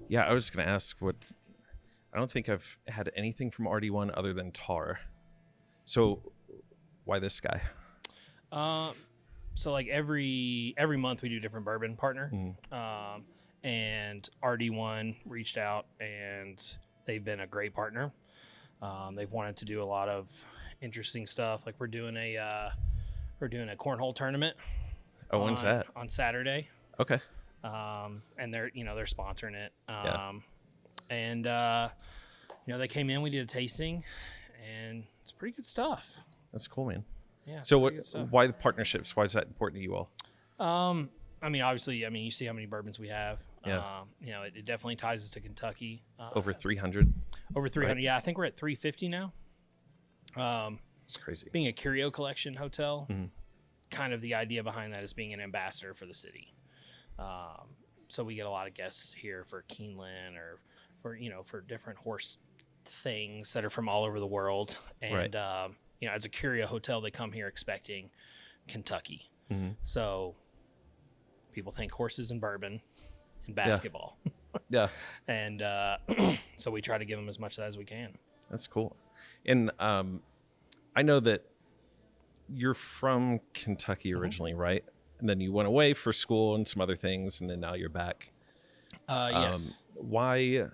Yeah, I was going to ask what. I don't think I've had anything from RD1 other than tar. So, why this guy? So like every month we do a different bourbon partner. And RD1 reached out and they've been a great partner. They've wanted to do a lot of interesting stuff. Like we're doing a cornhole tournament. Oh, when's that? On Saturday. Okay. And they're sponsoring it. Yeah. And they came in, we did a tasting, and it's pretty good stuff. That's cool, man. Yeah. So why the partnerships? Why is that important to you all? Obviously, you see how many bourbons we have. Yeah. It definitely ties us to Kentucky. Over 300. Over 300. Right? Yeah, I think we're at 350 now. It's crazy. Being a curio collection hotel, kind of the idea behind that is being an ambassador for the city. So we get a lot of guests here for Keeneland or for different horse things that are from all over the world. And, right. As a curio hotel, they come here expecting Kentucky. So people think horses and bourbon and basketball. Yeah. And so we try to give them as much of that as we can. That's cool. And I know that you're from Kentucky originally, right? And then you went away for school and some other things, and then now you're back. Yes. Why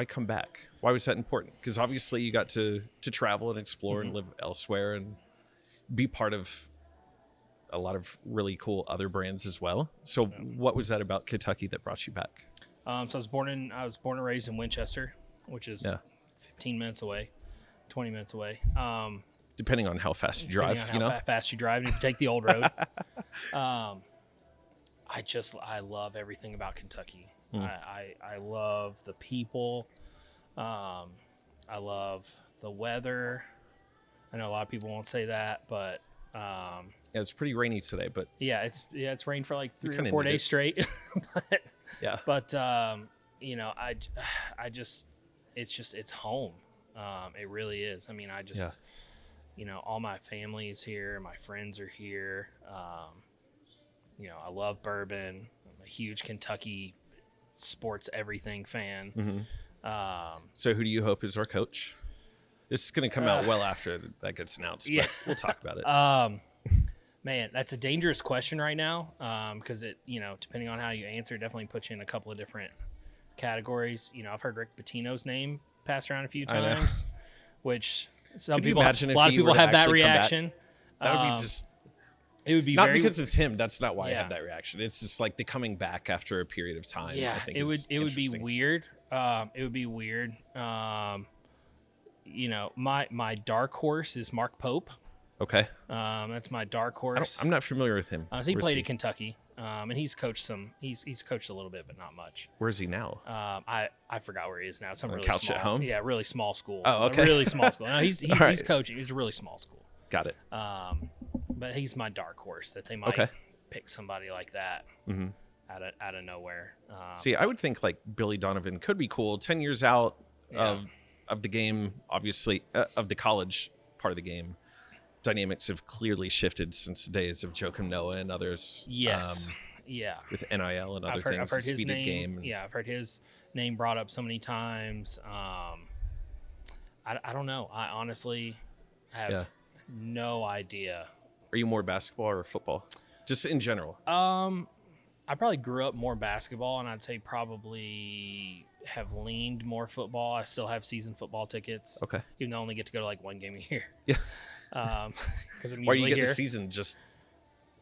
come back? Why was that important? Because obviously you got to travel and explore and live elsewhere and be part of a lot of really cool other brands as well. So what was that about Kentucky that brought you back? So I was born and raised in Winchester, which is 15 minutes away, 20 minutes away. Depending on how fast you drive, fast you drive, and if you take the old road. I love everything about Kentucky. I love the people. I love the weather. I know a lot of people won't say that, but it's pretty rainy today. But it's rained for like 3 or 4 days straight. But it's home. It really is. All my family is here. My friends are here. I love bourbon. I'm a huge Kentucky sports everything fan. So who do you hope is our coach? This is going to come out well after that gets announced, but we'll talk about it. Man, that's a dangerous question right now because it, depending on how you answer, it definitely puts you in a couple of different categories. I've heard Rick Pitino's name passed around a few times, which some people, a lot of people have that reaction. That would be just. It would be not because it's him. That's not why I had that reaction. It's just like the coming back after a period of time. Yeah, I think it would be weird. It would be weird. My dark horse is Mark Pope. Okay. That's my dark horse. I'm not familiar with him. So he played at Kentucky, and he's coached some. He's coached a little bit, but not much. Where is he now? I forgot where he is now. Some really couch small, at home. Yeah, really small school. Oh, okay. A really small school. No, he's coaching. He's a really small school. Got it. But he's my dark horse that they might pick somebody like that out of nowhere. See, I would think like Billy Donovan could be cool. 10 years out of the game, obviously, of the college part of the game. Dynamics have clearly shifted since the days of Joakim Noah and others. Yes. With NIL and other things. I've heard his name. Game. Yeah, I've heard his name brought up so many times. I don't know. I honestly have no idea. Are you more basketball or football? Just in general. I probably grew up more basketball, and I'd say probably have leaned more football. I still have season football tickets. Okay. Even though I only get to go to like one game a year. Yeah. Because I'm usually Why you get here. the season? Just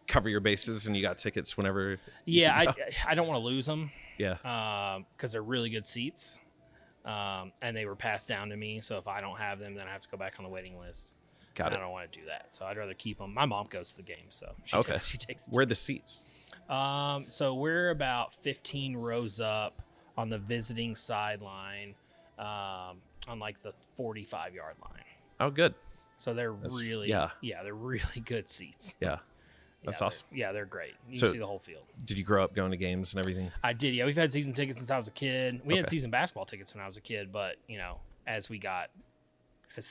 cover your bases, and you got tickets whenever. Yeah, I don't want to lose them. Yeah. Because they're really good seats, and they were passed down to me. So if I don't have them, then I have to go back on the waiting list. Got it. I don't want to do that, so I'd rather keep them. My mom goes to the game, so she takes. Where are the seats? So we're about 15 rows up on the visiting sideline, on like the 45-yard line. Oh, good. So they're they're really good seats. Yeah. That's awesome. They're great. You can see the whole field. Did you grow up going to games and everything? I did. Yeah, we've had season tickets since I was a kid. We had season basketball tickets when I was a kid, but as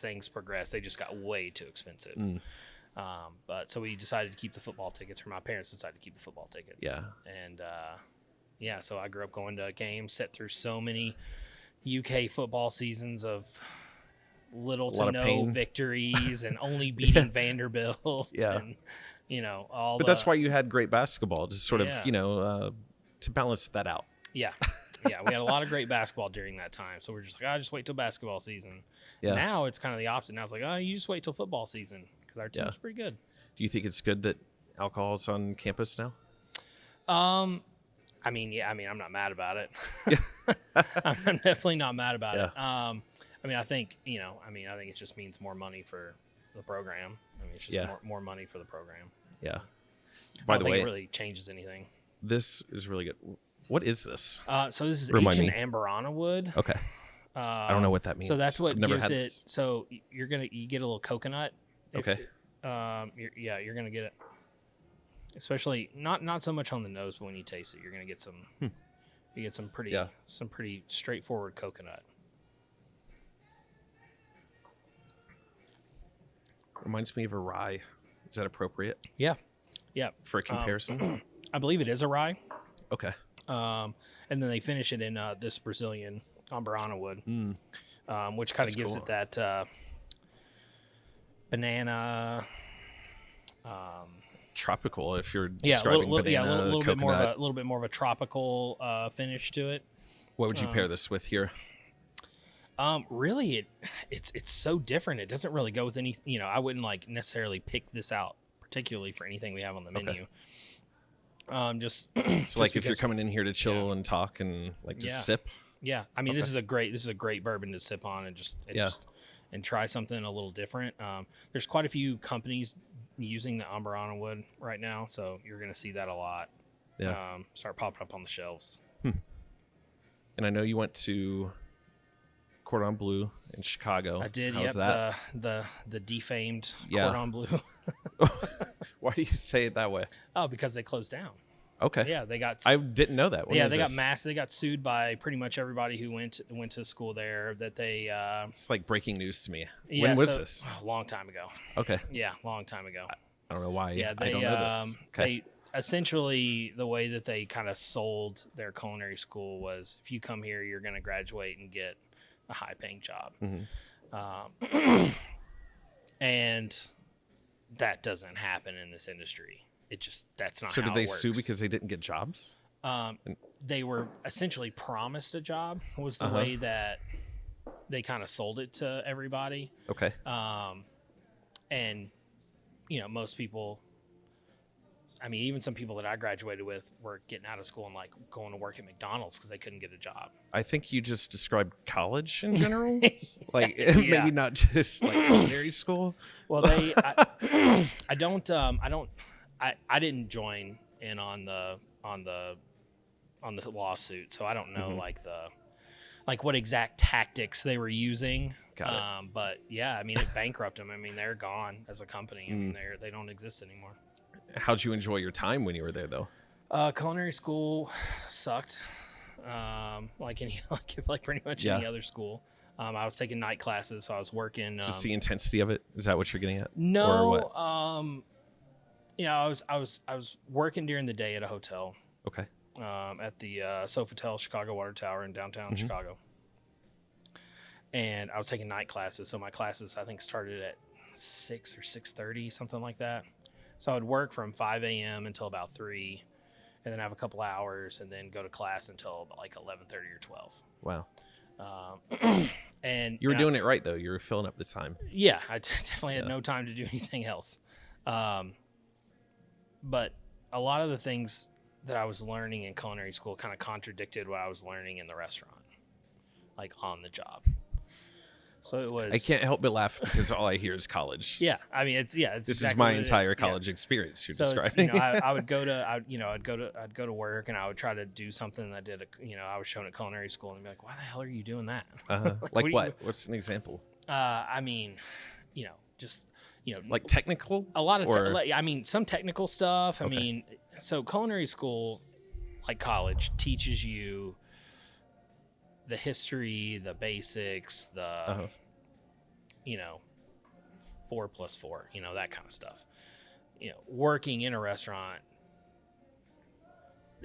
things progressed, they just got way too expensive. But so we decided to keep the football tickets, or my parents decided to keep the football tickets. Yeah. And yeah, so I grew up going to games, sat through so many UK football seasons of little A lot to of no pain. victories and only beating Vanderbilt Yeah. and all But that's why you had great basketball to sort of, Yeah. to balance that out. Yeah. Yeah, we had a lot of great basketball during that time. So we're just like, just wait till basketball season. Yeah. Now it's kind of the opposite. Now it's like, you just wait till football season because our team's pretty good. Do you think it's good that alcohol's on campus now? I mean, I'm not mad about it. I'm definitely not mad about it. I think it just means more money for the program. I mean, it's just more money for the program. Yeah. By the way, it really changes anything. This is really good. What is this? So this is ancient Amberana wood. Okay. I don't know what that means. So that's what I've never gives had it. this. So you get a little coconut. Okay. You're gonna get it. Especially not so much on the nose, but when you taste it, you're gonna get some. You get some pretty straightforward coconut. Reminds me of a rye. Is that appropriate? Yeah. For a comparison? I believe it is a rye. Okay. And then they finish it in this Brazilian Amberana wood, which kind of gives it that banana. Tropical, if you're describing banana, a little coconut. a little bit more of a tropical finish to it. What would you pair this with here? Really, it's so different. It doesn't really go with any. I wouldn't necessarily pick this out particularly for anything we have on the menu. Just so if you're coming in here to chill and talk and just sip. Yeah, I mean this is a great bourbon to sip on and try something a little different. There's quite a few companies using the Amberana wood right now, so you're going to see that a lot. Yeah, start popping up on the shelves. And I know you went to Cordon Bleu in Chicago. I did. How's that? The defamed Cordon Bleu. Why do you say it that way? Oh, because they closed down. Okay. Yeah, they got. I didn't know that. They got They got sued by pretty much everybody who went to school there. That they. It's like breaking news to me. Yeah, when was this? A long time ago. Okay. Yeah, long time ago. I don't know why. Yeah, I don't know this. Okay. They essentially the way that they kind of sold their culinary school was if you come here, you're going to graduate and get a high-paying job, and that doesn't happen in this industry. That's not. So how did they it works. sue because they didn't get jobs? They were essentially promised a job. Was the way that they kind of sold it to everybody. Okay. And most people. I mean, even some people that I graduated with were getting out of school and going to work at McDonald's because they couldn't get a job. I think you just described college in general, maybe not just culinary school. Well, I didn't join in on the lawsuit, so I don't know what exact tactics they were using. Got it. But yeah, I mean, it bankrupted them. I mean, they're gone as a company. I mean, they don't exist anymore. How'd you enjoy your time when you were there, though? Culinary school sucked. Pretty much any other school. I was taking night classes, so I was working. Just the intensity of it. Is that what you're getting at? No. Or what? I was working during the day at a hotel. Okay. At the Sofitel Chicago Water Tower in downtown Chicago. And I was taking night classes, so my classes I think started at 6 or 6:30, something like that. So I would work from 5 a.m. until about 3, and then have a couple hours, and then go to class until about 11:30 or 12. Wow. And you were doing it right, though. You were filling up the time. Yeah, I definitely had no time to do anything else. But a lot of the things that I was learning in culinary school kind of contradicted what I was learning in the restaurant, on the job. So it was. I can't help but laugh because all I hear is college. Yeah, I mean it's This exactly is my what entire college experience you're describing. I would go to I'd go to work and I would try to do something that I was shown at culinary school and be like, why the hell are you doing that? What? What's an example? I mean, just technical. A lot of some technical stuff. I mean, so culinary school, like college, teaches you the history, the basics, the 4+4, that kind of stuff. Working in a restaurant,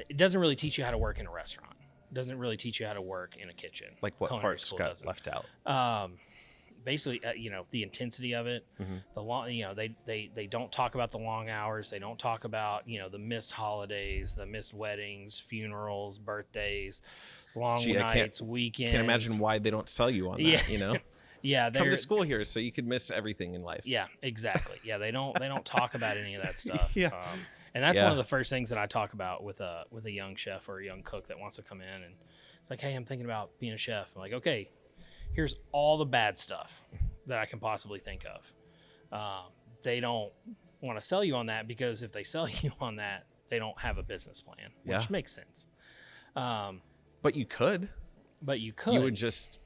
it doesn't really teach you how to work in a restaurant. It doesn't really teach you how to work in a kitchen. Like what Culinary parts school got doesn't. left out? Basically, the intensity of it, the long, they don't talk about the long hours. They don't talk about, the missed holidays, the missed weddings, funerals, birthdays, long nights, weekends. Can't imagine why they don't sell you on that, Yeah, come to school here so you could miss everything in life. Yeah, exactly. Yeah, they don't talk about any of that stuff. Yeah. And that's one of the first things that I talk about with a young chef or a young cook that wants to come in, and it's like, hey, I'm thinking about being a chef. I'm like, okay, here's all the bad stuff that I can possibly think of. They don't want to sell you on that, because if they sell you on that, they don't have a business plan, which makes sense. But you could. You would just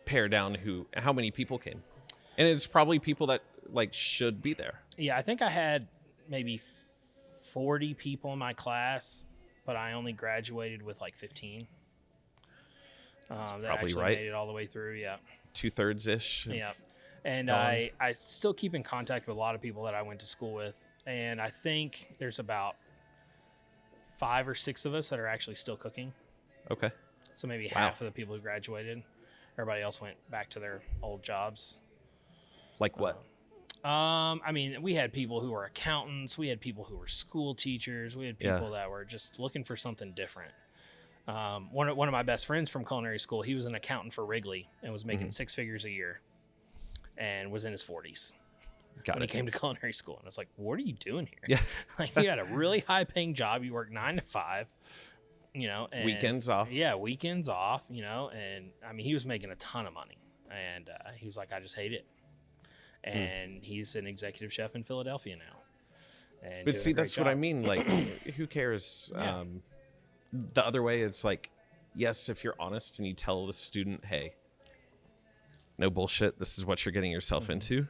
pare down how many people came, and it's probably people that like should be there. Yeah, I think I had maybe 40 people in my class, but I only graduated with like 15. That's that probably actually right. made it all the way through. Yeah, 2/3 ish. Yeah, and I still keep in contact with a lot of people that I went to school with, and I think there's about 5 or 6 of us that are actually still cooking. Okay. So maybe half of the people who graduated. Everybody else went back to their old jobs. Like what? I mean, we had people who were accountants. We had people who were school teachers. We had people that were just looking for something different. One of my best friends from culinary school, he was an accountant for Wrigley and was making 6 figures a year and was in his 40s when he came to culinary school. And I was like, what are you doing here? Yeah. Like, you had a really high paying job. You worked 9 to 5. And Weekends off. Yeah, weekends off, and I mean, he was making a ton of money, and he was like, I just hate it. And he's an executive chef in Philadelphia now. But see, that's what I mean. Like, who cares? Yeah. The other way, it's like, yes, if you're honest and you tell the student, hey, no bullshit, this is what you're getting yourself into.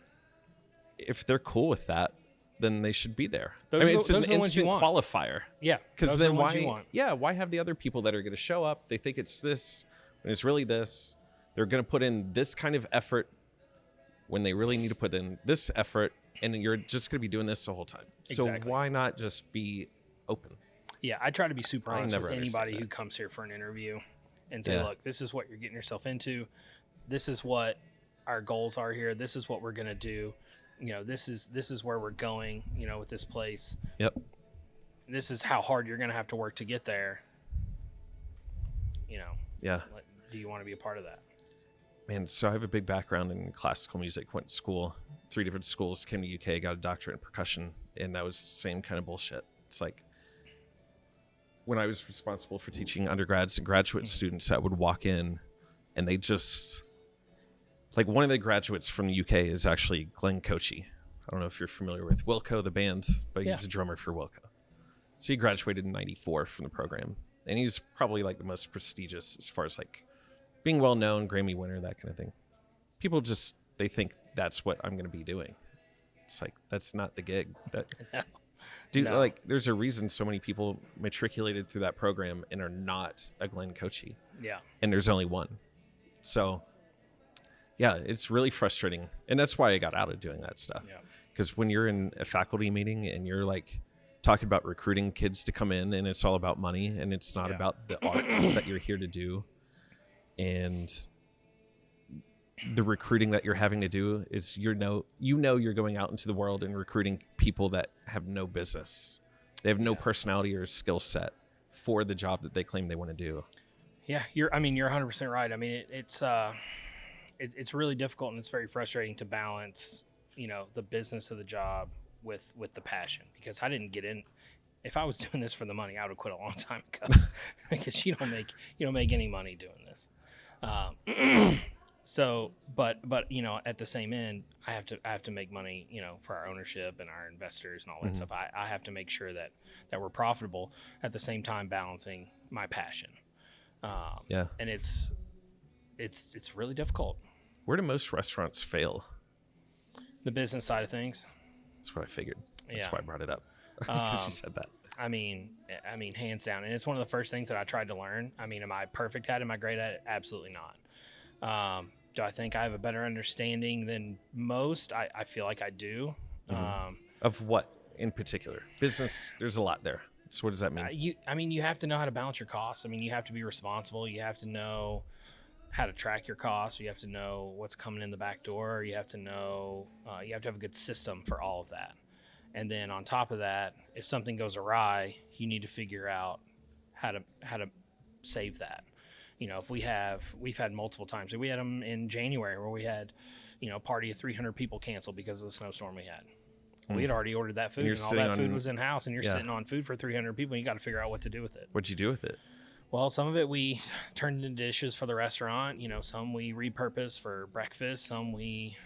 If they're cool with that, then they should be there. It's an instant qualifier. Yeah. Because then why have the other people that are going to show up? They think it's this, and it's really this. They're going to put in this kind of effort when they really need to put in this effort, and you're just going to be doing this the whole time. Exactly. So why not just be open? Yeah, I try to be super honest with anybody who comes here for an interview and say, look, this is what you're getting yourself into. This is what our goals are here. This is what we're going to do. This is where we're going, with this place. Yep. This is how hard you're going to have to work to get there. Yeah. Do you want to be a part of that? Man, so I have a big background in classical music. Went to school, 3 different schools, came to UK, got a doctorate in percussion, and that was the same kind of bullshit. It's like when I was responsible for teaching undergrads and graduate students that would walk in, and they just... Like, one of the graduates from the UK is actually Glenn Cochie. I don't know if you're familiar with Wilco, the band, but he's a drummer for Wilco. So he graduated in 94 from the program. And he's probably like the most prestigious as far as like being well known, Grammy winner, that kind of thing. People just, they think that's what I'm going to be doing. It's like, that's not the gig. Like, there's a reason so many people matriculated through that program and are not a Glenn Cochie. Yeah. And there's only one. So... yeah, it's really frustrating. And that's why I got out of doing that stuff. Because when you're in a faculty meeting and you're like talking about recruiting kids to come in, and it's all about money, and it's not about the art that you're here to do. And the recruiting that you're having to do is, you're going out into the world and recruiting people that have no business. They have no personality or skill set for the job that they claim they want to do. Yeah, you're 100% right. I mean, it's really difficult, and it's very frustrating to balance, the business of the job with the passion, because I didn't get in. If I was doing this for the money, I would have quit a long time ago, because you don't make any money doing this. So, but at the same end, I have to make money, for our ownership and our investors and all that stuff. I have to make sure that we're profitable at the same time balancing my passion. And it's really difficult. Where do most restaurants fail? The business side of things. That's what I figured. That's why I brought it up, because you said that. I mean, hands down. And it's one of the first things that I tried to learn. I mean, am I perfect at it? Am I great at it? Absolutely not. Do I think I have a better understanding than most? I feel like I do. Of what in particular? Business, there's a lot there. So what does that mean? You have to know how to balance your costs. I mean, you have to be responsible. You have to know how to track your costs. You have to know what's coming in the back door. You have to know, you have to have a good system for all of that. And then on top of that, if something goes awry, you need to figure out how to save that. If we've had multiple times. We had them in January where we had, a party of 300 people canceled because of the snowstorm we had. We had already ordered that food, and all that food was in house, and you're sitting on food for 300 people, and you got to figure out what to do with it. What'd you do with it? Well, some of it we turned into dishes for the restaurant. Some we repurposed for breakfast. Some we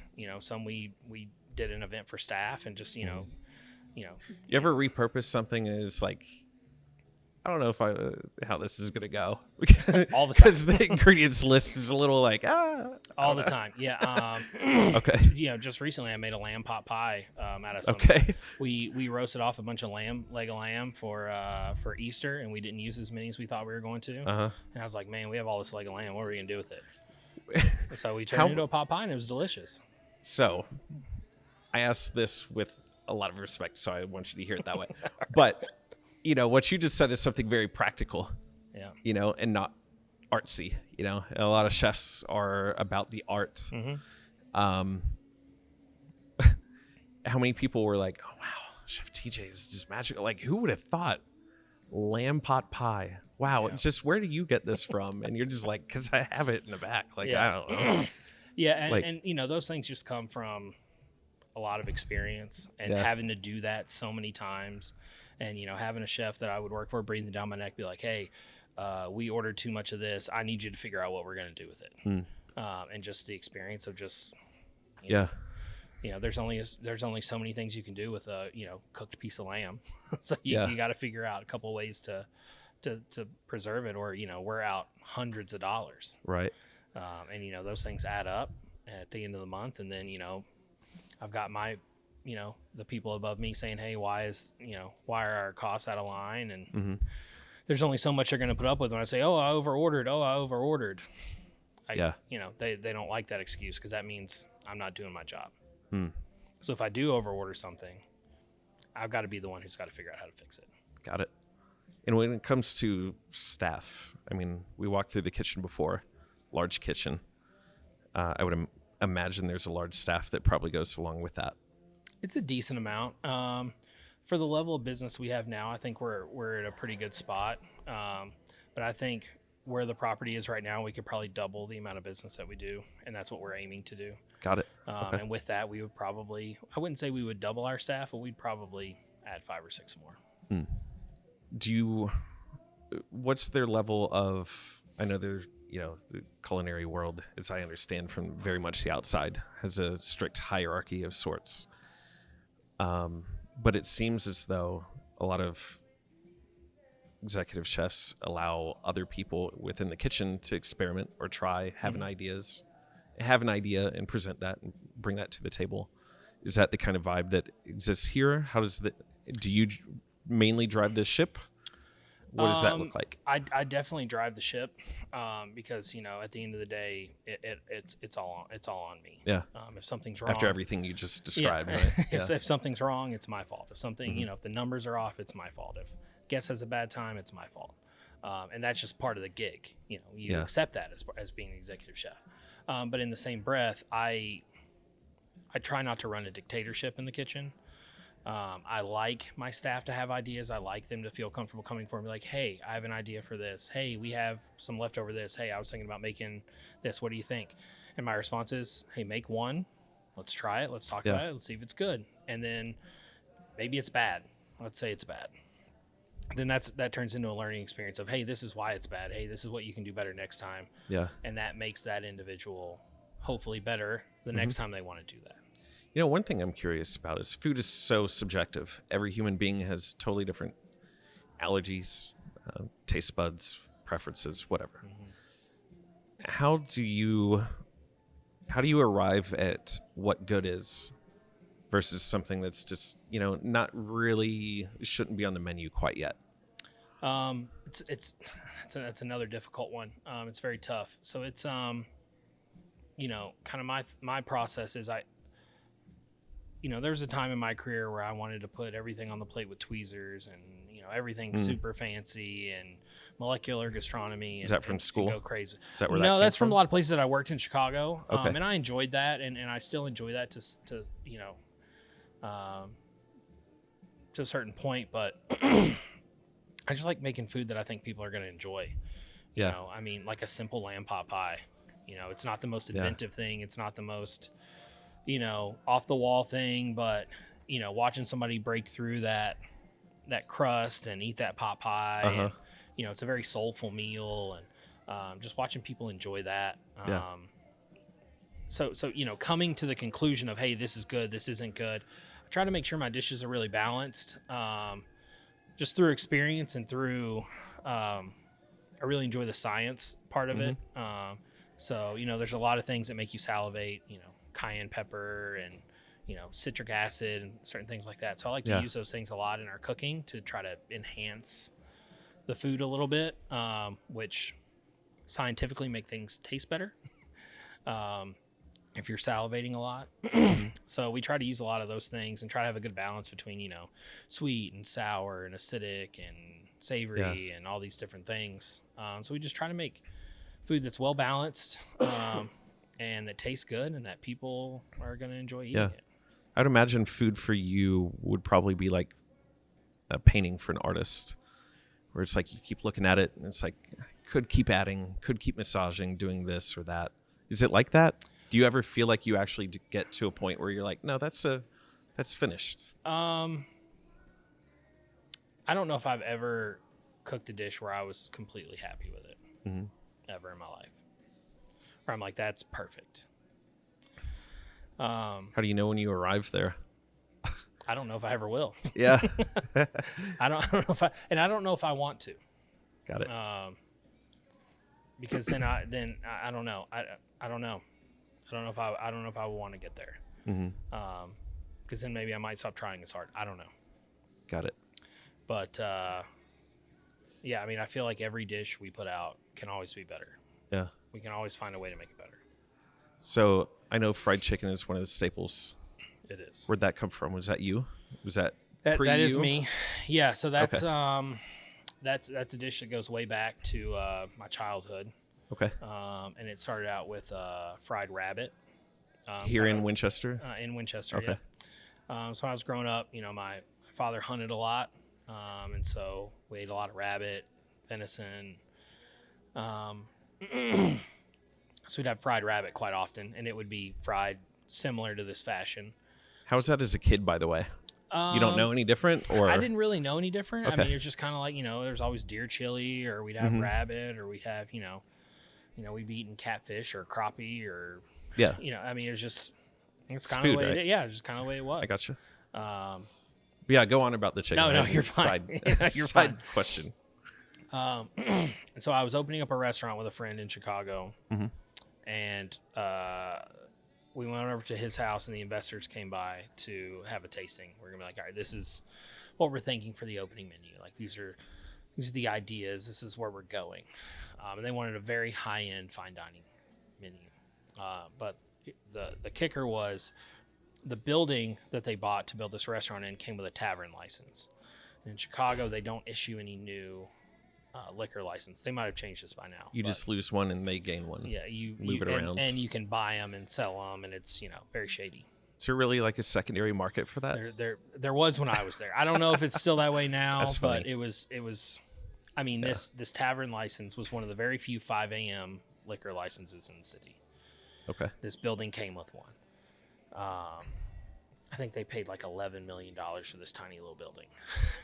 did an event for staff, and just You ever repurpose something and it's like, I don't know if how this is gonna go. All the time. Because the ingredients list is a little like all the time. Yeah. Okay. Just recently I made a lamb pot pie out of some. Okay. We roasted off a bunch of leg of lamb for Easter, and we didn't use as many as we thought we were going to. Uh-huh. And I was like, man, we have all this leg of lamb. What are we gonna do with it? So we turned it into a pot pie, and it was delicious. So, I asked this with a lot of respect, so I want you to hear it that way. But what you just said is something very practical. Yeah. And not artsy. A lot of chefs are about the art. Mm-hmm. How many people were like, "Oh wow, Chef TJ is just magical." Like, who would have thought lamb pot pie? Wow, just where do you get this from? And you're just like, because I have it in the back. Like, I don't know. Yeah, and those things just come from a lot of experience and having to do that so many times. And, having a chef that I would work for breathing down my neck, be like, hey, we ordered too much of this. I need you to figure out what we're going to do with it. And just the experience of just, there's only so many things you can do with a, cooked piece of lamb. So you got to figure out a couple of ways to preserve it, or, we're out hundreds of dollars. Right. And, those things add up at the end of the month. And then, I've got my, the people above me saying, hey, why are our costs out of line? And there's only so much they're going to put up with when I say, oh, I over ordered. They don't like that excuse, because that means I'm not doing my job. So if I do over order something, I've got to be the one who's got to figure out how to fix it. Got it. And when it comes to staff, I mean, we walked through the kitchen before, large kitchen. I would imagine there's a large staff that probably goes along with that. It's a decent amount. For the level of business we have now, I think we're at a pretty good spot. But I think where the property is right now, we could probably double the amount of business that we do, and that's what we're aiming to do. Got it. Okay. And with that, we would probably, I wouldn't say we would double our staff, but we'd probably add 5 or 6 more. What's their level of, I know they're, the culinary world, as I understand from very much the outside, has a strict hierarchy of sorts. But it seems as though a lot of executive chefs allow other people within the kitchen to experiment or try, have an idea and present that and bring that to the table. Is that the kind of vibe that exists here? How do you mainly drive this ship? What does that look like? I definitely drive the ship, because at the end of the day, it's all on me. Yeah. If something's wrong, after everything you just described, right? If something's wrong, it's my fault. If something, if the numbers are off, it's my fault. If guest has a bad time, it's my fault. And that's just part of the gig. You accept that as being an executive chef. But in the same breath, I try not to run a dictatorship in the kitchen. I like my staff to have ideas. I like them to feel comfortable coming forward and be like, hey, I have an idea for this. Hey, we have some leftover this. Hey, I was thinking about making this. What do you think? And my response is, hey, make one. Let's try it. Let's talk about it. Let's see if it's good. And then maybe it's bad. Let's say it's bad. Then that turns into a learning experience of, hey, this is why it's bad. Hey, this is what you can do better next time. Yeah. And that makes that individual hopefully better the next time they want to do that. One thing I'm curious about is food is so subjective. Every human being has totally different allergies, taste buds, preferences, whatever. How do you arrive at what good is versus something that's just, not really, shouldn't be on the menu quite yet? It's another difficult one. It's very tough. So it's, kind of my process is there was a time in my career where I wanted to put everything on the plate with tweezers and, everything super fancy and molecular gastronomy. And, Is that from school? Go crazy. Is that where that No, came that's from from? a lot of places that I worked in Chicago. Okay. And I enjoyed that, and I still enjoy that to a certain point. But I just like making food that I think people are going to enjoy. Yeah. I mean, like a simple lamb pot pie. It's not the most inventive thing. It's not the most, off the wall thing, but watching somebody break through that crust and eat that pot pie, and, it's a very soulful meal, and just watching people enjoy that. So coming to the conclusion of, hey, this is good, this isn't good. I try to make sure my dishes are really balanced, just through experience and through. I really enjoy the science part of it. So there's a lot of things that make you salivate. Cayenne pepper and citric acid and certain things like that. So I like to use those things a lot in our cooking to try to enhance the food a little bit, which scientifically make things taste better if you're salivating a lot. So we try to use a lot of those things and try to have a good balance between sweet and sour and acidic and savory and all these different things. So we just try to make food that's well balanced and that tastes good and that people are going to enjoy eating it. I'd imagine food for you would probably be like a painting for an artist, where it's like you keep looking at it and it's like, could keep adding, could keep massaging, doing this or that. Is it like that? Do you ever feel like you actually get to a point where you're like, no, that's finished? I don't know if I've ever cooked a dish where I was completely happy with it ever in my life. Where I'm like, that's perfect. How do you know when you arrive there? I don't know if I ever will. Yeah. I don't know if I don't know if I want to. Got it. Because then I don't know. I don't know. I don't know if I would want to get there. Because then maybe I might stop trying as hard. I don't know. Got it. But yeah, I mean, I feel like every dish we put out can always be better. Yeah. We can always find a way to make it better. So I know fried chicken is one of the staples. It is. Where'd that come from? Was that you? Was that that pre-you? is me? Yeah. So that's that's a dish that goes way back to my childhood. Okay. And it started out with fried rabbit. Here in Winchester? In Winchester, okay. Yeah. So when I was growing up, my father hunted a lot, and so we ate a lot of rabbit, venison. So we'd have fried rabbit quite often, and it would be fried similar to this fashion. How was that as a kid, by the way? You don't know any different? Or I didn't really know any different. Okay. I mean, it was just kind of like, there's always deer chili, or we'd have rabbit, or we'd have, we'd be eating catfish or crappie, or, I mean, it's kind of the way right? just kind of the way it was. I gotcha. Yeah, go on about the chicken. No, you're fine. You're side fine. question. And so I was opening up a restaurant with a friend in Chicago, and we went over to his house, and the investors came by to have a tasting. We're gonna be like, all right, this is what we're thinking for the opening menu. Like these are the ideas. This is where we're going. And they wanted a very high-end fine dining menu. But the kicker was the building that they bought to build this restaurant in came with a tavern license. In Chicago, they don't issue any new liquor license. They might have changed this by now. You just lose one and they gain one. Yeah, you move it around, and you can buy them and sell them, and it's very shady. Is there really like a secondary market for that? There was when I was there. I don't know if it's still that way now, That's but funny. it was. I mean, this tavern license was one of the very few 5 a.m. liquor licenses in the city. Okay. This building came with one. I think they paid like $11 million for this tiny little building.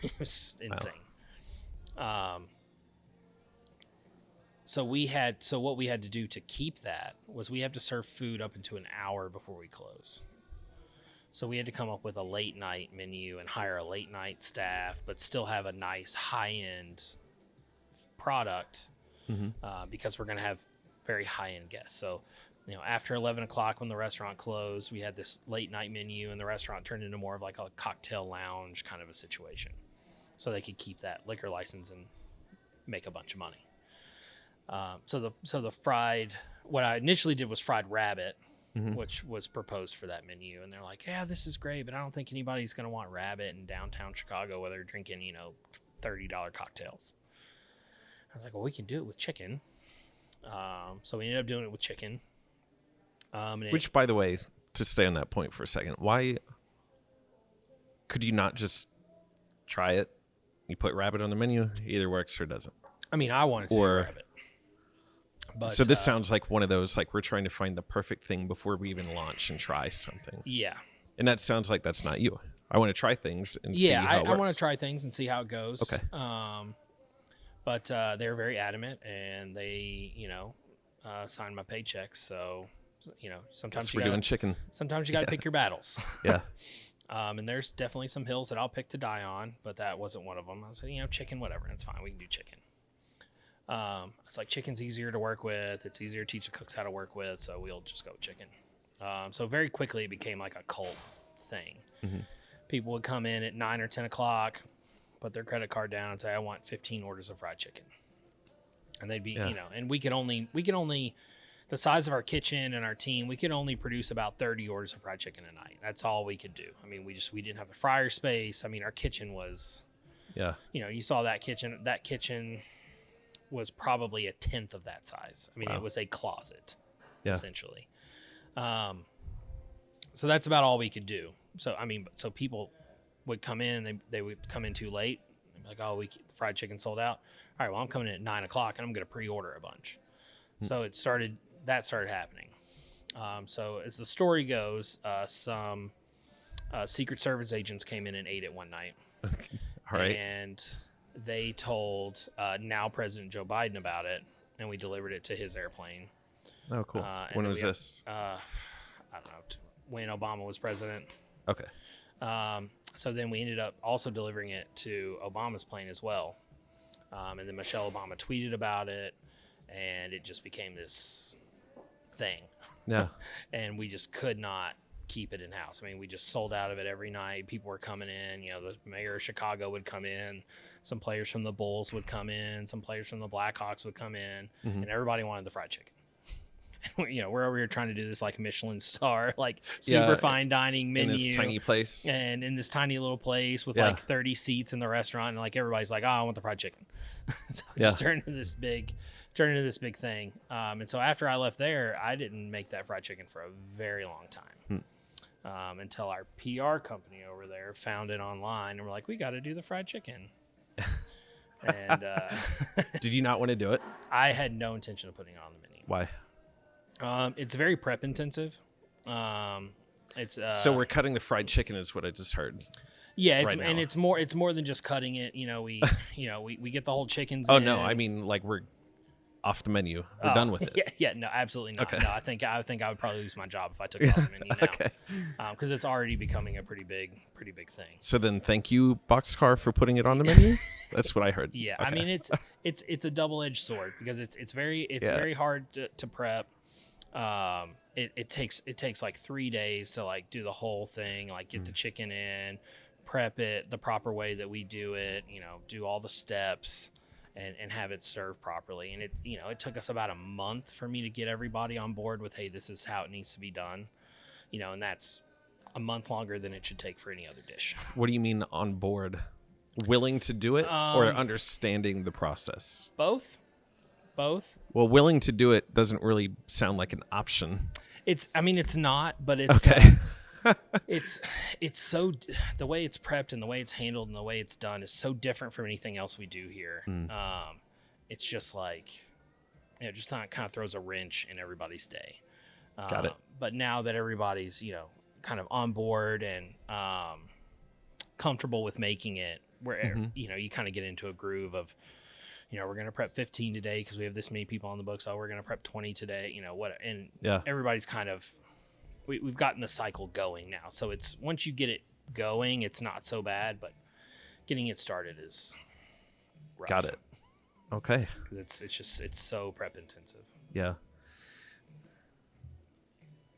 It was insane. Wow. So what we had to do to keep that was we had to serve food up into an hour before we close. So we had to come up with a late night menu and hire a late night staff, but still have a nice high end product because we're going to have very high end guests. So, after 11 o'clock when the restaurant closed, we had this late night menu, and the restaurant turned into more of like a cocktail lounge kind of a situation. So they could keep that liquor license and make a bunch of money. So the fried, what I initially did was fried rabbit, which was proposed for that menu. And they're like, yeah, this is great, but I don't think anybody's going to want rabbit in downtown Chicago where they're drinking, $30 cocktails. I was like, well, we can do it with chicken. So we ended up doing it with chicken. Which, by the way, to stay on that point for a second, why could you not just try it? You put rabbit on the menu, it either works or doesn't. I mean, I wanted to do rabbit. But, so this sounds like one of those, like we're trying to find the perfect thing before we even launch and try something. Yeah. And that sounds like that's not you. I want to try things and see how it works. I want to try things and see how it goes. Okay. But they were very adamant, and they, signed my paychecks. So, sometimes we're doing chicken. Sometimes you got to pick your battles. Yeah. And there's definitely some hills that I'll pick to die on, but that wasn't one of them. I said, chicken, whatever. It's fine. We can do chicken. It's like chicken's easier to work with. It's easier to teach the cooks how to work with. So we'll just go with chicken. So very quickly it became like a cult thing. Mm-hmm. People would come in at 9 or 10 o'clock, put their credit card down and say, I want 15 orders of fried chicken. And they'd be, and we could only, the size of our kitchen and our team, we could only produce about 30 orders of fried chicken a night. That's all we could do. I mean, we didn't have a fryer space. I mean, our kitchen was, you saw that kitchen. That kitchen was probably a tenth of that size. I mean, It was a closet, essentially. So that's about all we could do. So, so people would come in, they would come in too late. Like, oh, the fried chicken sold out. All right, well, I'm coming in at 9 o'clock and I'm going to pre-order a bunch. So that started happening. So as the story goes, some Secret Service agents came in and ate it one night. All right. And they told now President Joe Biden about it, and we delivered it to his airplane. Oh, cool. When was this? I don't know, when Obama was president. Okay. So then we ended up also delivering it to Obama's plane as well. And then Michelle Obama tweeted about it, and it just became this thing. Yeah. And we just could not keep it in house. I mean, we just sold out of it every night. People were coming in. The mayor of Chicago would come in. Some players from the Bulls would come in. Some players from the Blackhawks would come in. Mm-hmm. And everybody wanted the fried chicken. We're over here trying to do this like Michelin star, like super fine dining menu. In this tiny place. And in this tiny little place with like 30 seats in the restaurant. And like everybody's like, oh, I want the fried chicken. So it just turned into this big thing. And so after I left there, I didn't make that fried chicken for a very long time. Until our PR company over there found it online and we're like, we got to do the fried chicken. And did you not want to do it? I had no intention of putting it on the menu. Why? It's very prep intensive. It's so we're cutting the fried chicken is what I just heard. Yeah, and it's more than just cutting it. We get the whole chickens. Oh in. No, I mean like we're off the menu. We're done with it. Yeah, no, absolutely not. Okay. No, I think I would probably lose my job if I took it off the menu now. Okay. Because it's already becoming a pretty big thing. So then, thank you, Boxcar, for putting it on the menu. That's what I heard. Yeah, okay. I mean it's a double-edged sword because it's very hard to prep. It takes like 3 days to like do the whole thing, like get the chicken in, prep it the proper way that we do it, do all the steps and have it served properly. And it took us about a month for me to get everybody on board with, hey, this is how it needs to be done, and that's a month longer than it should take for any other dish. What do you mean on board? Willing to do it or understanding the process? Both. Well, willing to do it doesn't really sound like an option. It's not, but it's okay. it's so the way it's prepped and the way it's handled and the way it's done is so different from anything else we do here. It's just like just kind of throws a wrench in everybody's day. Got it. But now that everybody's kind of on board and comfortable with making it, where you kind of get into a groove of. We're going to prep 15 today because we have this many people on the books. Oh, we're going to prep 20 today. And everybody's kind of, we've gotten the cycle going now. So it's, once you get it going, it's not so bad, but getting it started is rough. Got it. Okay. It's so prep intensive. Yeah.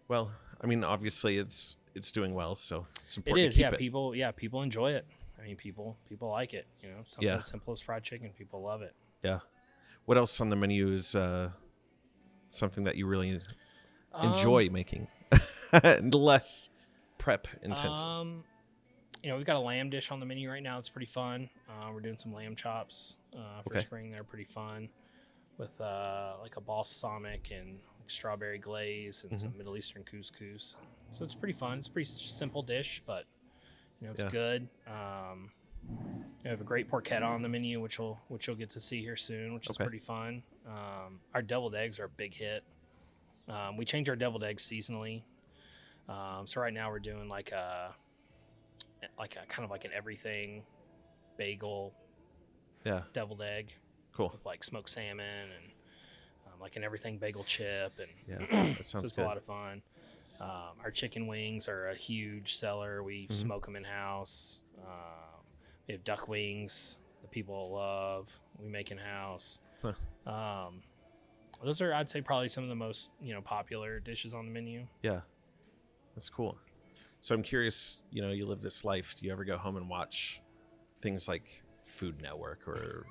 Well, I mean, obviously it's doing well, so it's important. It is. To keep it. People enjoy it. I mean, people like it. Something as simple as fried chicken. People love it. Yeah. What else on the menu is something that you really enjoy making? Less prep intensive. we've got a lamb dish on the menu right now. It's pretty fun. We're doing some lamb chops for spring. They're pretty fun with like a balsamic and strawberry glaze and some Middle Eastern couscous. So it's pretty fun. It's a pretty simple dish, but it's good. We have a great porchetta on the menu, which you'll get to see here soon, which is pretty fun. Our deviled eggs are a big hit. We change our deviled eggs seasonally. So right now we're doing like a kind of like an everything bagel deviled egg. Cool. With like smoked salmon and like an everything bagel chip. And that sounds it's good. a lot of fun. Our chicken wings are a huge seller. We smoke them in-house. We have duck wings that people love. We make in-house. Those are, I'd say, probably some of the most, popular dishes on the menu. Yeah. That's cool. So I'm curious, you live this life. Do you ever go home and watch things like Food Network or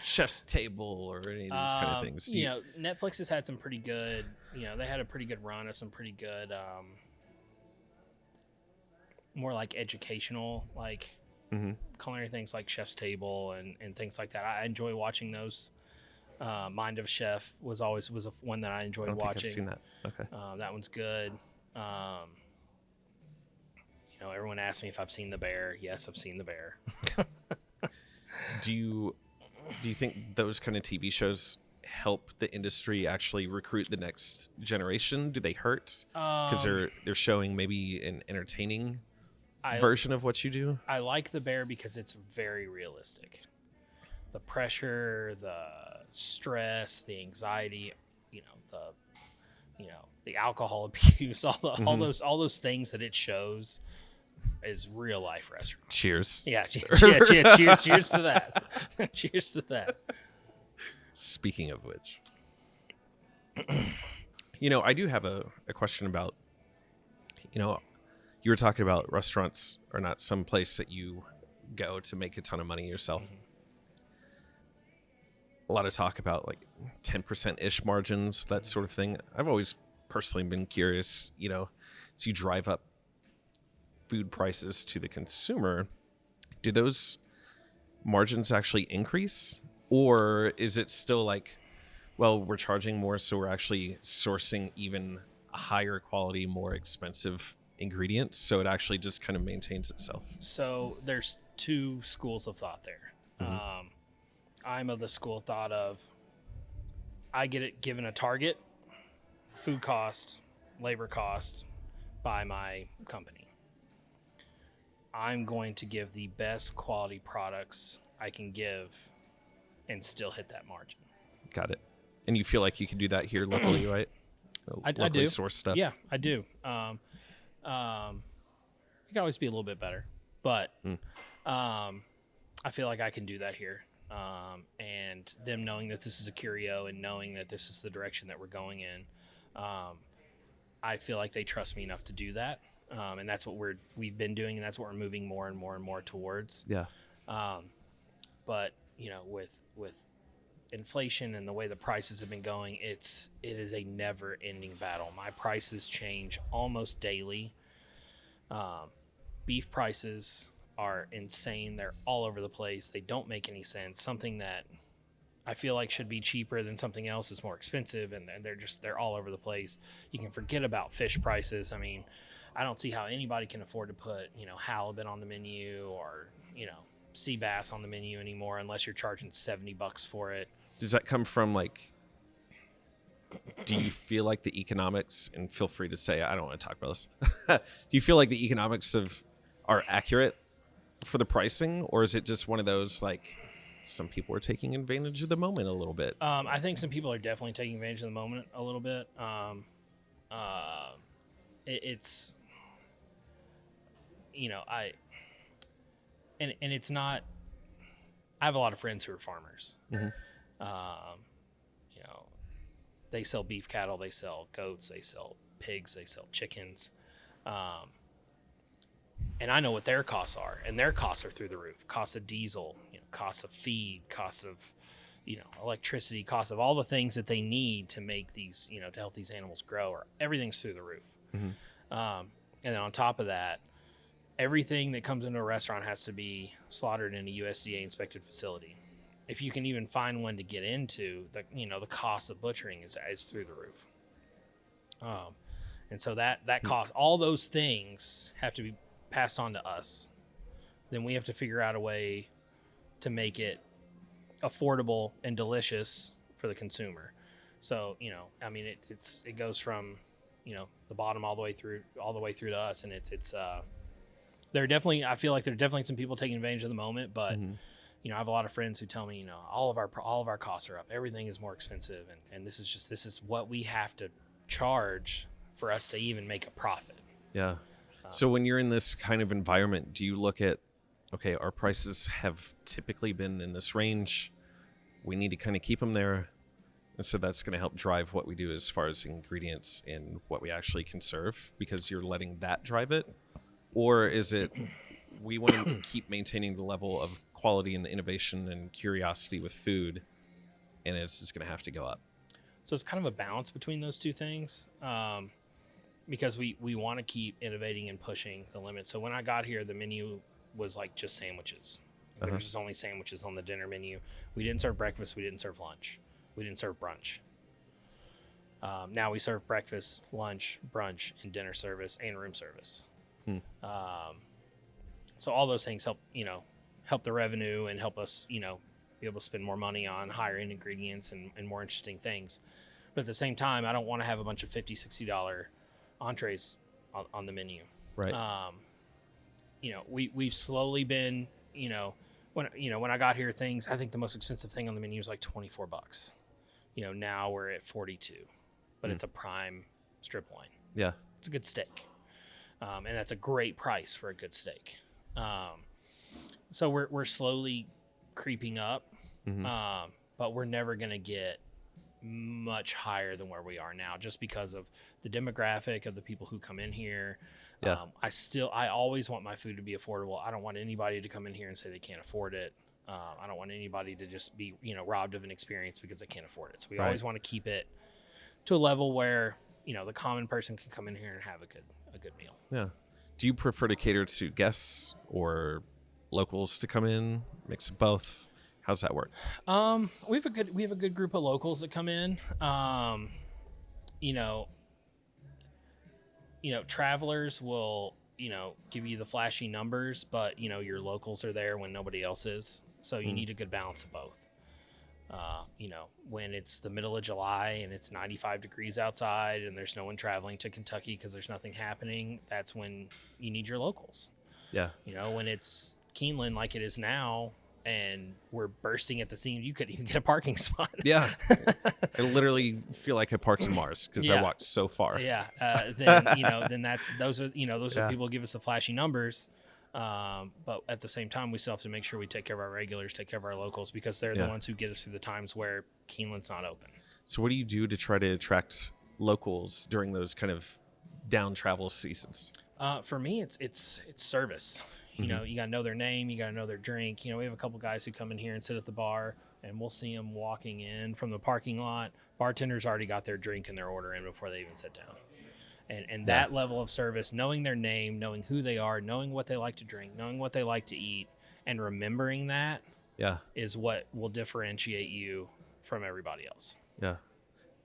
Chef's Table or any of these kind of things? Netflix has had some pretty good, they had a pretty good run of some pretty good, more like educational, like culinary things like Chef's Table and things like that. I enjoy watching those. Mind of a Chef was one that I enjoyed watching. I've seen that. Okay. That one's good. Everyone asks me if I've seen The Bear. Yes, I've seen The Bear. Do you think those kind of TV shows help the industry actually recruit the next generation? Do they hurt because they're showing maybe an entertaining version of what you do? I like The Bear because it's very realistic. The pressure, the stress, the anxiety, the alcohol abuse, all those things that it shows is real life restaurant. Cheers. Yeah, cheers to that. Cheers to that. Speaking of which, I do have a question about, you were talking about restaurants are not some place that you go to make a ton of money yourself. A lot of talk about like 10%-ish margins, that sort of thing. I've always personally been curious, as you drive up food prices to the consumer, do those margins actually increase? Or is it still like, well, we're charging more, so we're actually sourcing even higher quality, more expensive ingredients, so it actually just kind of maintains itself? So there's two schools of thought there. I'm of the school of thought of I get it given a target, food cost, labor cost by my company. I'm going to give the best quality products I can give and still hit that margin. Got it. And you feel like you can do that here locally, right? I do. Locally sourced stuff. Yeah, I do. It can always be a little bit better, but I feel like I can do that here. And them knowing that this is a curio and knowing that this is the direction that we're going in, I feel like they trust me enough to do that. And that's what we've been doing, and that's what we're moving more and more and more towards. Yeah. But with inflation and the way the prices have been going, it is a never-ending battle. My prices change almost daily. Beef prices are insane. They're all over the place. They don't make any sense. Something that I feel like should be cheaper than something else is more expensive, and they're all over the place. You can forget about fish prices. I mean, I don't see how anybody can afford to put, halibut on the menu or, sea bass on the menu anymore unless you're charging $70 for it. Does that come from do you feel like the economics, and feel free to say, I don't want to talk about this. Do you feel like the economics are accurate for the pricing, or is it just one of those, some people are taking advantage of the moment a little bit? I think some people are definitely taking advantage of the moment a little bit. It's, and it's not, I have a lot of friends who are farmers. They sell beef cattle, they sell goats, they sell pigs, they sell chickens. And I know what their costs are, and their costs are through the roof. Costs of diesel, costs of feed, costs of, electricity, costs of all the things that they need to make these, to help these animals grow, or everything's through the roof. And then on top of that, everything that comes into a restaurant has to be slaughtered in a USDA inspected facility. If you can even find one to get into, the cost of butchering is through the roof. And so that cost, all those things have to be passed on to us. Then we have to figure out a way to make it affordable and delicious for the consumer. So, I mean, it goes from, the bottom all the way through to us. And I feel like there are definitely some people taking advantage of the moment, but I have a lot of friends who tell me, all of our costs are up. Everything is more expensive. And this is what we have to charge for us to even make a profit. Yeah. So when you're in this kind of environment, do you look at, okay, our prices have typically been in this range. We need to kind of keep them there. And so that's going to help drive what we do as far as ingredients and what we actually can serve, because you're letting that drive it? Or is it we want to keep maintaining the level of quality and innovation and curiosity with food, and it's just going to have to go up? So it's kind of a balance between those two things, because we want to keep innovating and pushing the limits. So when I got here, the menu was like just sandwiches. There was just only sandwiches on the dinner menu. We didn't serve breakfast. We didn't serve lunch. We didn't serve brunch. Now we serve breakfast, lunch, brunch, and dinner service and room service. So all those things help the revenue and help us, be able to spend more money on higher end ingredients and more interesting things. But at the same time, I don't want to have a bunch of $50, $60 entrees on the menu. Right. We've slowly been, when I got here, I think the most expensive thing on the menu was like $24. Now we're at 42, but it's a prime strip loin. Yeah. It's a good steak. And that's a great price for a good steak. So we're slowly creeping up, but we're never going to get much higher than where we are now, just because of the demographic of the people who come in here. Yeah. I always want my food to be affordable. I don't want anybody to come in here and say they can't afford it. I don't want anybody to just be, robbed of an experience because they can't afford it. So we always want to keep it to a level where, the common person can come in here and have a good meal. Yeah. Do you prefer to cater to guests or locals to come in? Mix of both? How's that work? We have a good group of locals that come in. Travelers will, give you the flashy numbers, but your locals are there when nobody else is. So you need a good balance of both. When it's the middle of July and it's 95 degrees outside and there's no one traveling to Kentucky because there's nothing happening, that's when you need your locals. Yeah. When it's Keeneland like it is now and we're bursting at the seams, you could even get a parking spot. Yeah. I literally feel like I parked in Mars because I walked so far. Yeah. Then those are people who give us the flashy numbers. But at the same time, we still have to make sure we take care of our regulars, take care of our locals, because they're the ones who get us through the times where Keeneland's not open. So what do you do to try to attract locals during those kind of down travel seasons? For me, it's service. You got to know their name. You got to know their drink. We have a couple guys who come in here and sit at the bar, and we'll see them walking in from the parking lot. Bartenders already got their drink and their order in before they even sit down. And that level of service, knowing their name, knowing who they are, knowing what they like to drink, knowing what they like to eat, and remembering that is what will differentiate you from everybody else. Yeah.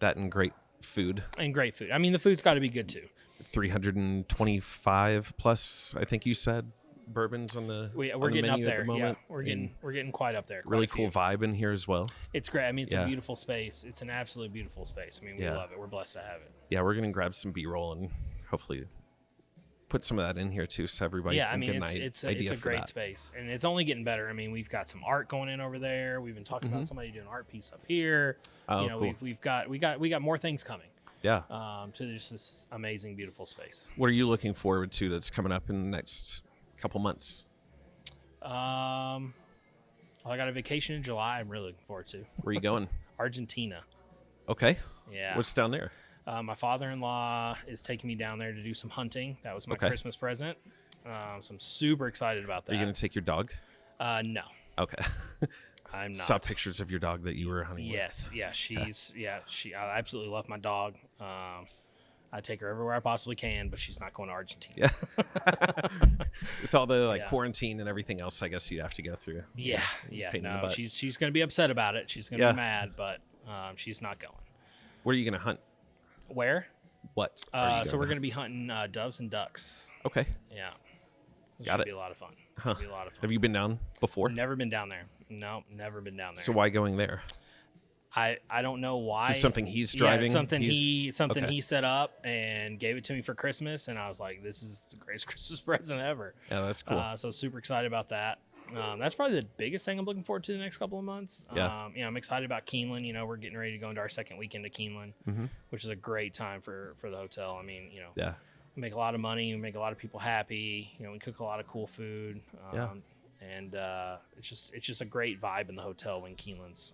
That and great food. And great food. I mean, the food's got to be good too. 325 plus, I think you said, bourbons on the we're getting up there. The moment. Yeah, we're getting quite up there. Really cool vibe in here as well. It's great. I mean, it's a beautiful space. It's an absolutely beautiful space. I mean, we love it. We're blessed to have it. Yeah, we're gonna grab some B-roll and hopefully put some of that in here too, so everybody can get an idea. It's a great space, and it's only getting better. I mean, we've got some art going in over there. We've been talking about somebody doing an art piece up here. Oh, cool. we got more things coming. Yeah. To just this amazing, beautiful space. What are you looking forward to that's coming up in the next couple months? I got a vacation in July. I'm really looking forward to. Where are you going? Argentina. Okay. Yeah. What's down there? My father-in-law is taking me down there to do some hunting. That was my Christmas present. So I'm super excited about that. Are you going to take your dog? No. Okay. I'm not. Saw pictures of your dog that you were hunting with. Yes. Yeah. I absolutely love my dog. I take her everywhere I possibly can, but she's not going to Argentina. Yeah. With all the Yeah. quarantine and everything else, I guess you'd have to go through. Yeah. Pain in the No, butt. she's going to be upset about it. She's going to be mad, but she's not going. Where are you going to hunt? Where? What? So we're going to be hunting doves and ducks. Okay. Yeah. Got Should it. be a lot of fun. Huh. Should be a lot of fun. Have you been down before? Never been down there. No, never been down there. So why going there? I don't know why. Is this something he's driving? Yeah, something Okay. he set up and gave it to me for Christmas, and I was like, "This is the greatest Christmas present ever." Yeah, that's cool. So super excited about that. That's probably the biggest thing I'm looking forward to the next couple of months. Yeah. I'm excited about Keeneland. We're getting ready to go into our second weekend to Keeneland, which is a great time for the hotel. I mean, yeah. we make a lot of money, we make a lot of people happy. We cook a lot of cool food. And it's just a great vibe in the hotel when Keeneland's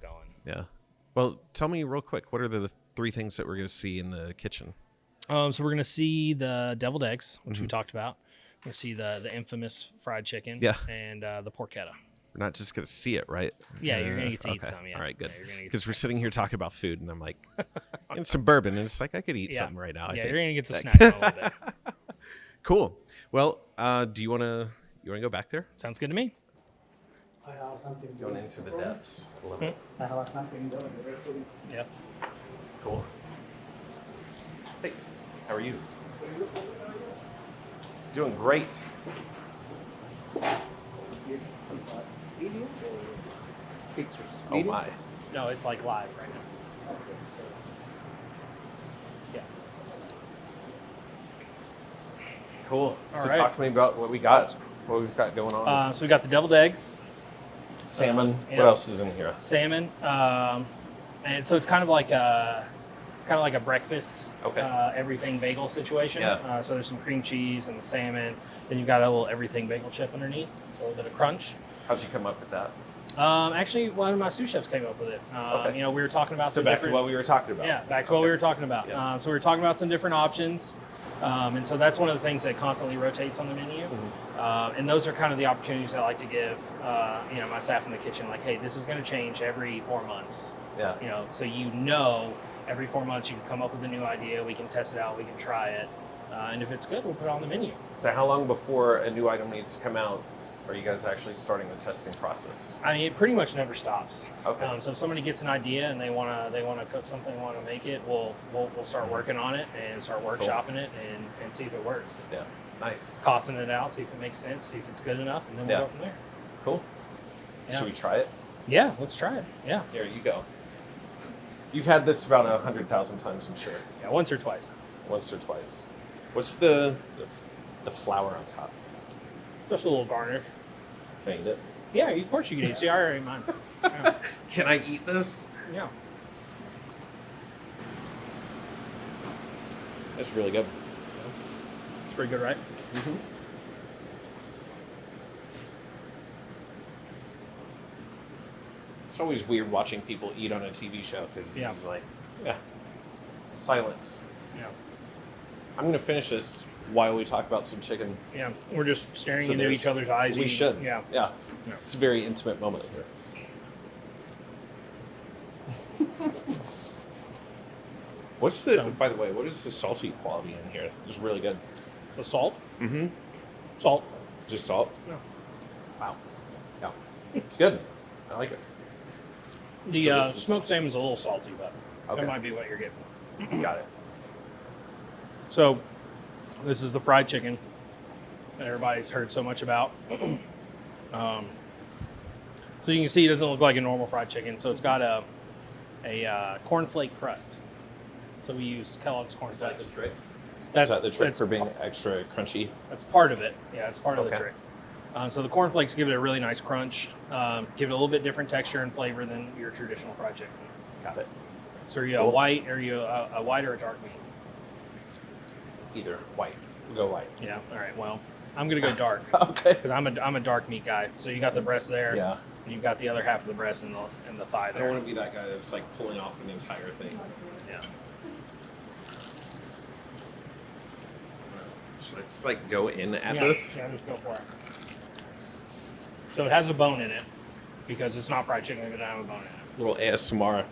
going. Yeah. Well, tell me real quick, what are the 3 things that we're going to see in the kitchen? So we're gonna see the deviled eggs, which we talked about. We're gonna see the infamous fried chicken, and the porchetta. We're not just going to see it, right? Yeah, you're gonna get to eat Okay. some. Yeah. All right, good. Yeah, you're gonna get Because to we're snack sitting some. here talking about food, and I'm like, and some bourbon, and it's like I could eat something right now. I Yeah, think. you're gonna get to snack on a little bit. Cool. Well, do you want to go back there? Sounds good to me. I have something Going into the depths a little bit. I have something doing. Yeah. Cool. Hey, how are you? Doing great. Video or pictures? Oh my. No, it's like live right now. Yeah. Cool. All So right. talk to me about what we've got going on. So we got the deviled eggs, Salmon. yeah. What else is in here? salmon, and so it's kind of like a breakfast, everything bagel situation. Yeah. So there's some cream cheese and the salmon. Then you've got a little everything bagel chip underneath, so a little bit of crunch. How'd you come up with that? Actually, one of my sous chefs came up with it. Okay. We were talking about So some back to different. what we were talking about. Yeah, back to what we were talking about. Yeah. So we were talking about some different options. And so that's one of the things that constantly rotates on the menu. And those are kind of the opportunities I like to give, my staff in the kitchen. Like, hey, this is going to change every 4 months. Yeah. So every 4 months you can come up with a new idea. We can test it out. We can try it. And if it's good, we'll put it on the menu. So how long before a new item needs to come out are you guys actually starting the testing process? I mean, it pretty much never stops. Okay. So if somebody gets an idea and they wanna cook something, want to make it, we'll start working on it and start workshopping it and see if it works. Yeah. Nice. Costing it out, see if it makes sense, see if it's good enough, and then we'll Yeah. go from there. Cool. Yeah. Should we try it? Yeah, let's try it. Yeah, Here you go. You've had this about 100,000 times, I'm sure. yeah, once or twice. Once or twice. What's the flour on top? Just a little garnish. Can I eat it? Yeah, of course you can eat. See, I already mine. Yeah. Can I eat this? Yeah. It's really good. It's pretty good, right? Mm-hmm. It's always weird watching people eat on a TV show because it's like, silence. Yeah. I'm going to finish this while we talk about some chicken. Yeah. We're just staring So into each other's eyes. We eating. should. Yeah. Yeah. Yeah. It's a very intimate moment here. What's the, So- by the way, what is the salty quality in here? It's really good. The salt? Mm-hmm. Salt. Just salt? Yeah. Wow. Yeah. It's good. I like it. The So this is- smoked salmon's a little salty, but Okay. that might be what you're getting. Got it. So, this is the fried chicken that everybody's heard so much about. So you can see it doesn't look like a normal fried chicken. So it's got a cornflake crust. So we use Kellogg's cornflakes. trick? That's Is that the trick that's for being extra crunchy? That's part of it. Yeah, it's part of the Okay. trick. So the cornflakes give it a really nice crunch, give it a little bit different texture and flavor than your traditional fried chicken. Got it. So are you Cool. a white, or are you a white or a dark meat? Either white. We'll go white. Yeah. All right. Well, I'm gonna go dark Okay. because I'm a dark meat guy. So you got the breast there. Yeah. And you've got the other half of the breast and the thigh I don't there. want to be that guy that's like pulling off an entire thing. Yeah. Should I just like go in at Yeah, this? Yeah, just go for it. So it has a bone in it because it's not fried chicken if it doesn't have a bone in it. Little ASMR.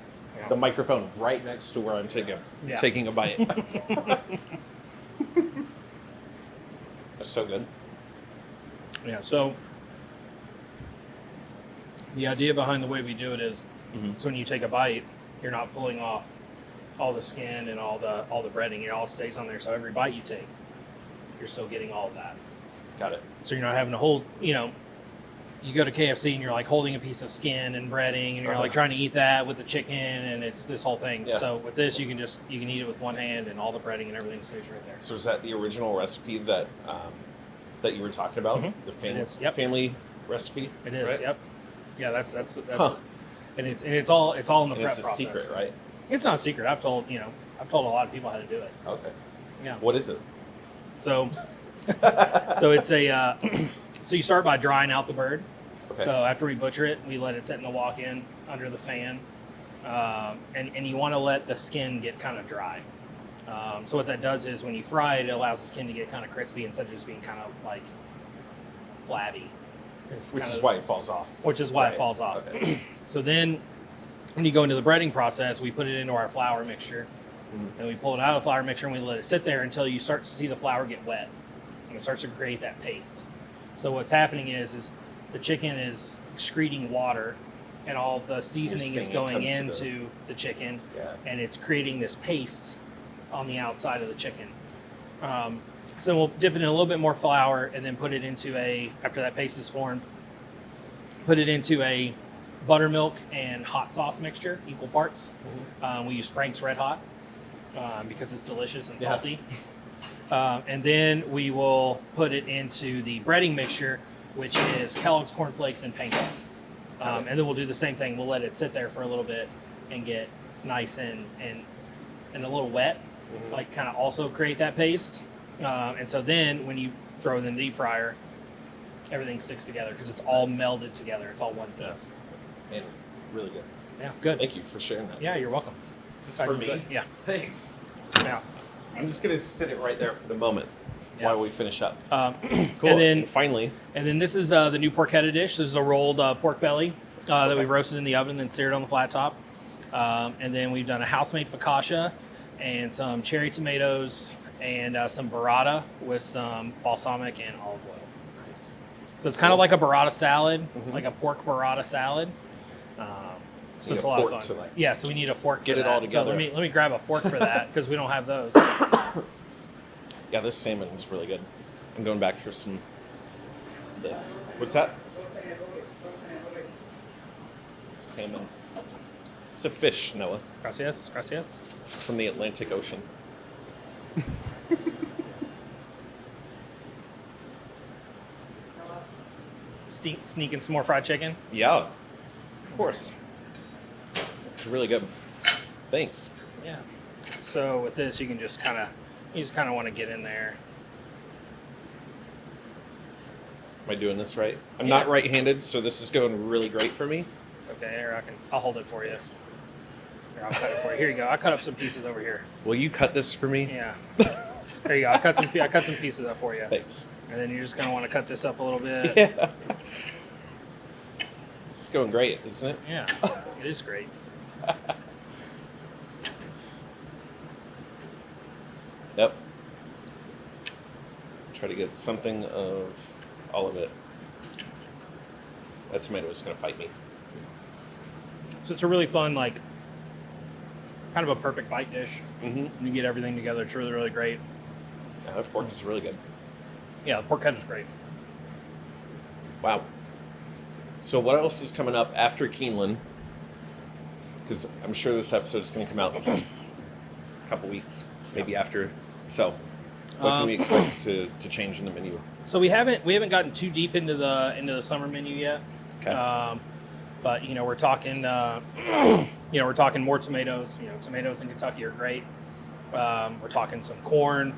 The microphone right next to where I'm taking a bite. That's so good. Yeah, so the idea behind the way we do it is, so when you take a bite, you're not pulling off all the skin and all the breading. It all stays on there. So every bite you take, you're still getting all of that. Got it. So you're not having to hold, you go to KFC and you're like holding a piece of skin and breading and you're like trying to eat that with the chicken and it's this whole thing. Yeah. So with this, you can eat it with one hand and all the breading and everything stays right there. So is that the original recipe that that you were talking about? The family recipe? It is. Right? Yep. Yeah, that's and it's all in the And prep it's a process. secret, right? It's not a secret. I've told a lot of people how to do it. Okay. Yeah. What is it? So it's a so you start by drying out the bird. Okay. So after we butcher it, we let it sit in the walk-in under the fan, and you want to let the skin get kind of dry. So what that does is when you fry it, it allows the skin to get kind of crispy instead of just being kind of like flabby. Which is why it falls off. Which is why it falls off. Okay. So then when you go into the breading process, we put it into our flour mixture. And we pull it out of the flour mixture and we let it sit there until you start to see the flour get wet. And it starts to create that paste. So what's happening is the chicken is excreting water and all the seasoning is going into the chicken. Yeah. And it's creating this paste on the outside of the chicken. So we'll dip it in a little bit more flour and then put it into after that paste is formed, put it into a buttermilk and hot sauce mixture, equal parts. We use Frank's Red Hot because it's delicious and salty. And then we will put it into the breading mixture, which is Kellogg's Corn Flakes and panko. And then we'll do the same thing. We'll let it sit there for a little bit and get nice and a little wet, like kind of also create that paste. And so then when you throw it in the deep fryer, everything sticks together because it's all melded together. It's all one piece. Yeah. And really good. Yeah, good. Thank you for sharing that. Yeah, you're welcome. Is this for me? Yeah. Thanks. Yeah. I'm just going to sit it right there for the moment while we finish up. Cool. And then finally. And then this is the new porchetta dish. This is a rolled pork belly that we roasted in the oven and then seared on the flat top. And then we've done a house-made focaccia and some cherry tomatoes and some burrata with some balsamic and olive oil. Nice. So it's kind of like a burrata salad, like a pork burrata salad. So it's a lot of fun. Yeah, so we need a fork. Get for it that. all together. So let me grab a fork for that because we don't have those. Yeah, this salmon is really good. I'm going back for some. This. What's that? Salmon. It's a fish, Noah, Gracias, gracias. from the Atlantic Ocean. Sneaking some more fried chicken. Yeah, of course. It's really good. Thanks. Yeah. So with this, you just kind of want to get in there. Am I doing this right? I'm not right-handed, so this is going really great for me. It's okay. Here, I'll hold it for you. Here, I'll cut it for you. Here you go. I cut up some pieces over here. Will you cut this for me? Yeah. There you go. I cut some pieces up for you. Thanks. And then you just kind of want to cut this up a little bit. Yeah. This is going great, isn't it? Yeah. It is great. Yep. Try to get something of all of it. That tomato is going to fight me. So it's a really fun, like, kind of a perfect bite dish. Mm-hmm. And you get everything together. It's really, really great. Yeah, that pork is really good. Yeah, the pork is great. Wow. So what else is coming up after Keeneland? Because I'm sure this episode is going to come out in just a couple weeks, maybe after. So what can we expect to change in the menu? So we haven't gotten too deep into the summer menu yet. Okay. But we're talking we're talking more tomatoes. Tomatoes in Kentucky are great. We're talking some corn.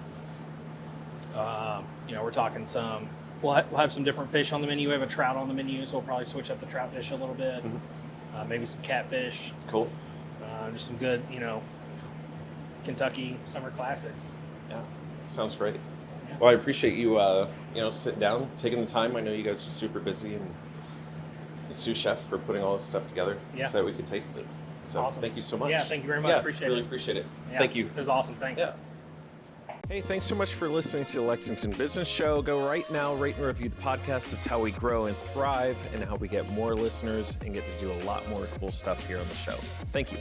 We're talking some. We'll have some different fish on the menu. We have a trout on the menu, so we'll probably switch up the trout dish a little bit. Mm-hmm. Maybe some catfish. Cool. Just some good, Kentucky summer classics. Yeah, sounds great. Yeah. Well, I appreciate you, sitting down, taking the time. I know you guys are super busy, and the sous chef for putting all this stuff together so that we could taste it. So Awesome. thank you so much. Yeah, thank you very much. Appreciate really it. appreciate it. Yeah, Thank you. It was awesome. Thanks. Yeah. Hey, thanks so much for listening to the Lexington Business Show. Go right now, rate and review the podcast. It's how we grow and thrive and how we get more listeners and get to do a lot more cool stuff here on the show. Thank you.